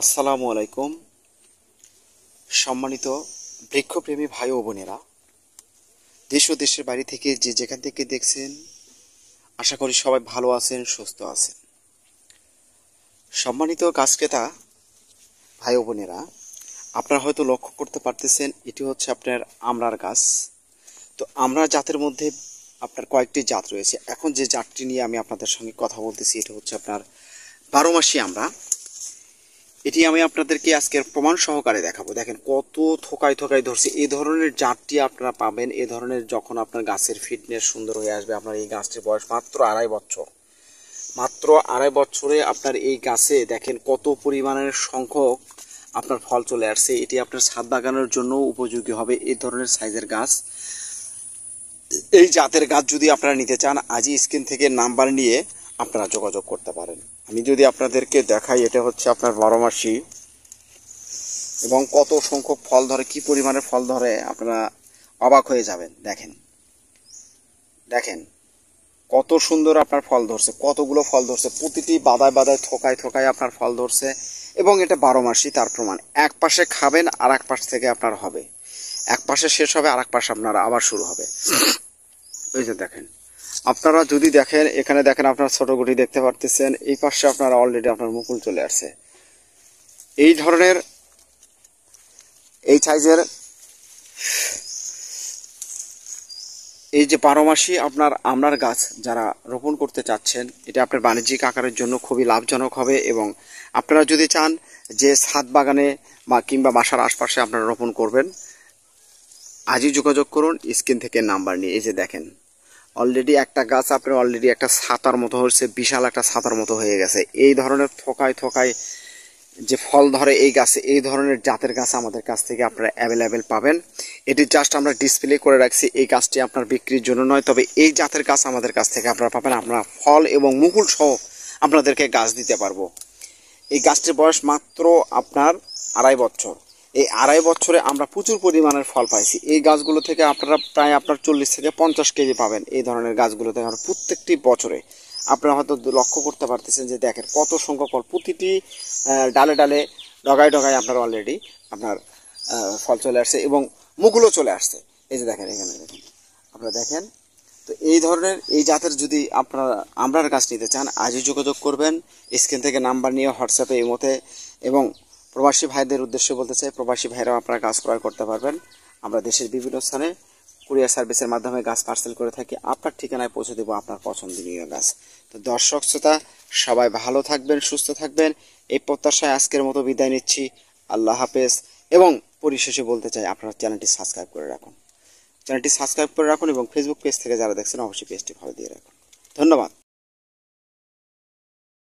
আসসালামু আলাইকুম। সম্মানিত বৃক্ষপ্রেমী ভাই ও বোনেরা, দেশ ও দেশের বাইরে থেকে যে যেখান থেকে দেখছেন, আশা করি সবাই ভালো আছেন, সুস্থ আছেন। সম্মানিত গাছ ক্রেতা ভাই ও বোনেরা, আপনারা হয়তো লক্ষ্য করতে পারতেছেন এটি হচ্ছে আপনার আমড়ার গাছ। তো আমড়ার জাতের মধ্যে আপনার কয়েকটি জাত রয়েছে। এখন যে জাতটি নিয়ে আমি আপনাদের সঙ্গে কথা বলতেছি এটা হচ্ছে আপনার 12 মাসি আমড়া। এটি আমি আপনাদেরকে আজকের প্রমাণ সহকারে দেখাবো। দেখেন কত থোকায় থোকায় ধরছে। এই ধরনের জাতটি আপনারা পাবেন। এই ধরনের যখন আপনার গাছের ফিটনেস সুন্দর হয়ে আসবে, আপনার এই গাছটির বয়স মাত্র 2.5 বছর। মাত্র 2.5 বছরে আপনার এই গাছে দেখেন কত পরিমাণের সংখ্যক আপনার ফল চলে আসছে। এটি আপনার ছাদ বাগানোর জন্য উপযোগী হবে। এই ধরনের সাইজের গাছ, এই জাতের গাছ যদি আপনারা নিতে চান, আজই স্ক্রিন থেকে নাম্বার নিয়ে আপনারা যোগাযোগ করতে পারেন। আমি যদি আপনাদেরকে দেখাই, এটা হচ্ছে আপনার 12 মাসি এবং কত সংখ্যক ফল ধরে, কি পরিমাণের ফল ধরে, আপনারা অবাক হয়ে যাবেন। দেখেন দেখেন কত সুন্দর আপনার ফল ধরছে, কতগুলো ফল ধরছে, প্রতিটি বাদায় বাদায় থোকায় থোকায় আপনার ফল ধরছে। এবং এটা 12 মাসই তার প্রমাণ। এক পাশে খাবেন আর এক পাশ থেকে আপনার হবে, এক পাশে শেষ হবে আর এক পাশে আপনার আবার শুরু হবে। এই যে দেখেন, আপনারা যদি দেখেন, এখানে দেখেন আপনার ছোট গুটি দেখতে পারতেছেন, এই পাশে আপনারা অলরেডি আপনার মুকুল চলে আসছে। এই ধরনের এই সাইজের এই যে 12 মাসি আপনার আমড়ার গাছ যারা রোপণ করতে চাচ্ছেন, এটা আপনার বাণিজ্যিক আকারের জন্য খুবই লাভজনক হবে। এবং আপনারা যদি চান যে ছাদ বাগানে বা কিংবা বাসার আশপাশে আপনারা রোপণ করবেন, আজই যোগাযোগ করুন স্ক্রিন থেকে নাম্বার নিয়ে। এই যে দেখেন অলরেডি একটা গাছ আপনার অলরেডি একটা ছাতার মতো হচ্ছে, বিশাল একটা ছাতার মতো হয়ে গেছে। এই ধরনের থোকায় থোকায় যে ফল ধরে এই গাছে, এই ধরনের জাতের গাছ আমাদের কাছ থেকে আপনারা অ্যাভেলেবেল পাবেন। এটি জাস্ট আমরা ডিসপ্লে করে রাখছি, এই গাছটি আপনার বিক্রির জন্য নয়। তবে এই জাতের গাছ আমাদের কাছ থেকে আপনারা পাবেন। আমরা ফল এবং মুকুল সহ আপনাদেরকে গাছ দিতে পারবো। এই গাছটির বয়স মাত্র আপনার 2.5 বছর। এই 2.5 বছরে আমরা প্রচুর পরিমাণের ফল পাইছি। এই গাছগুলো থেকে আপনারা প্রায় আপনার 40 থেকে 50 কেজি পাবেন। এই ধরনের গাছগুলো থেকে আমরা প্রত্যেকটি বছরে আপনারা হয়তো লক্ষ্য করতে পারতেছেন যে দেখেন কত সংখ্যক ফল, প্রতিটি ডালে ডালে ডগায় ডগায় আপনার অলরেডি আপনার ফল চলে আসছে এবং মুকুলও চলে আসছে। এই যে দেখেন, এখানে দেখেন, আপনারা দেখেন। তো এই ধরনের এই জাতের যদি আপনারা আমড়ার গাছ নিতে চান, আজই যোগাযোগ করবেন স্ক্রিন থেকে নাম্বার নিয়ে হোয়াটসঅ্যাপে, এই মতে। এবং প্রবাসী ভাইদের উদ্দেশ্যে বলতে চাই, প্রবাসী ভাইরাও আপনারা গাছ ক্রয় করতে পারবেন। আমরা দেশের বিভিন্ন স্থানে কুরিয়ার সার্ভিসের মাধ্যমে গাছ পার্সেল করে থাকি। আপনার ঠিকানায় পৌঁছে দেবো আপনার পছন্দনীয় গাছ। তো দর্শক শ্রোতা সবাই ভালো থাকবেন, সুস্থ থাকবেন, এই প্রত্যাশায় আজকের মতো বিদায় নিচ্ছি। আল্লাহ হাফেজ। এবং পরিশেষে বলতে চাই, আপনারা চ্যানেলটি সাবস্ক্রাইব করে রাখুন, চ্যানেলটি সাবস্ক্রাইব করে রাখুন এবং ফেসবুক পেজ থেকে যারা দেখছেন অবশ্যই পেজটি ফলো দিয়ে রাখুন। ধন্যবাদ।